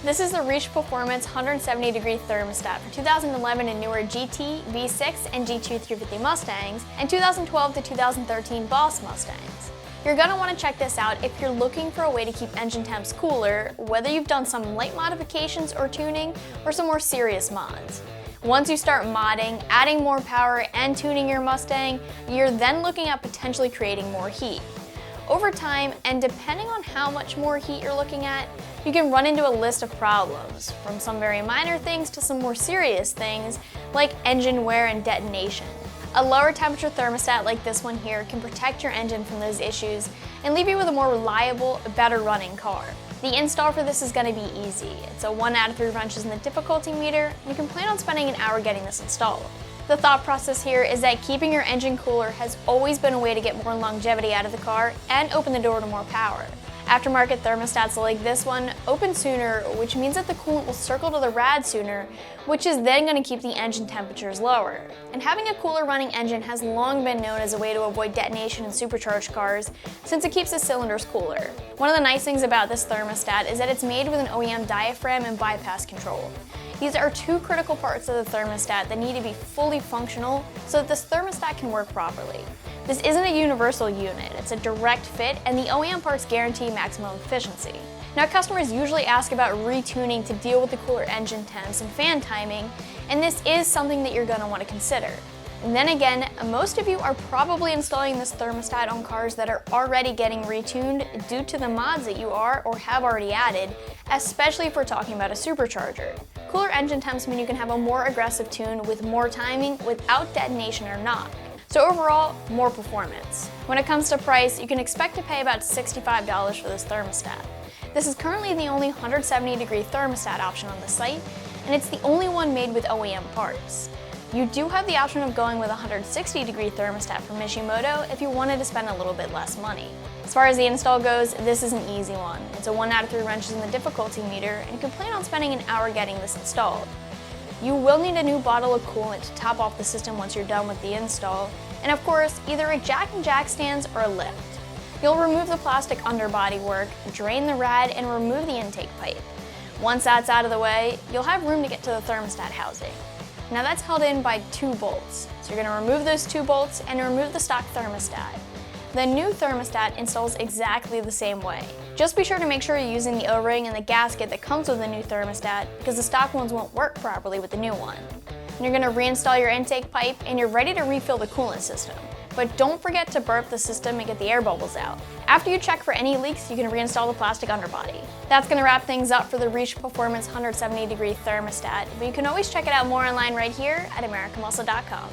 This is the Reische Performance 170-degree thermostat for 2011 and newer GT, V6, and GT350 Mustangs, and 2012 to 2013 Boss Mustangs. You're going to want to check this out if you're looking for a way to keep engine temps cooler, whether you've done some light modifications or tuning, or some more serious mods. Once you start modding, adding more power, and tuning your Mustang, you're then looking at potentially creating more heat. Over time, and depending on how much more heat you're looking at, you can run into a list of problems, from some very minor things to some more serious things, like engine wear and detonation. A lower temperature thermostat like this one here can protect your engine from those issues and leave you with a more reliable, better running car. The install for this is going to be easy. It's a 1 out of 3 wrenches in the difficulty meter, and you can plan on spending an hour getting this installed. The thought process here is that keeping your engine cooler has always been a way to get more longevity out of the car and open the door to more power. Aftermarket thermostats like this one open sooner, which means that the coolant will circle to the rad sooner, which is then going to keep the engine temperatures lower. And having a cooler running engine has long been known as a way to avoid detonation in supercharged cars, since it keeps the cylinders cooler. One of the nice things about this thermostat is that it's made with an OEM diaphragm and bypass control. These are two critical parts of the thermostat that need to be fully functional so that this thermostat can work properly. This isn't a universal unit, it's a direct fit, and the OEM parts guarantee maximum efficiency. Now, customers usually ask about retuning to deal with the cooler engine temps and fan timing, and this is something that you're going to want to consider. And then again, most of you are probably installing this thermostat on cars that are already getting retuned due to the mods that you are or have already added, especially if we're talking about a supercharger. Cooler engine temps mean you can have a more aggressive tune with more timing without detonation or knock. So overall, more performance. When it comes to price, you can expect to pay about $65 for this thermostat. This is currently the only 170-degree thermostat option on the site, and it's the only one made with OEM parts. You do have the option of going with a 160-degree thermostat from Mishimoto if you wanted to spend a little bit less money. As far as the install goes, this is an easy one. It's a 1 out of 3 wrenches in the difficulty meter, and you can plan on spending an hour getting this installed. You will need a new bottle of coolant to top off the system once you're done with the install, and of course, either a jack and jack stands or a lift. You'll remove the plastic underbody work, drain the rad, and remove the intake pipe. Once that's out of the way, you'll have room to get to the thermostat housing. Now that's held in by 2 bolts, so you're going to remove those 2 bolts and remove the stock thermostat. The new thermostat installs exactly the same way. Just be sure to make sure you're using the O-ring and the gasket that comes with the new thermostat, because the stock ones won't work properly with the new one. And you're going to reinstall your intake pipe and you're ready to refill the coolant system. But don't forget to burp the system and get the air bubbles out. After you check for any leaks, you can reinstall the plastic underbody. That's going to wrap things up for the Reische Performance 170-degree thermostat, but you can always check it out more online right here at AmericanMuscle.com.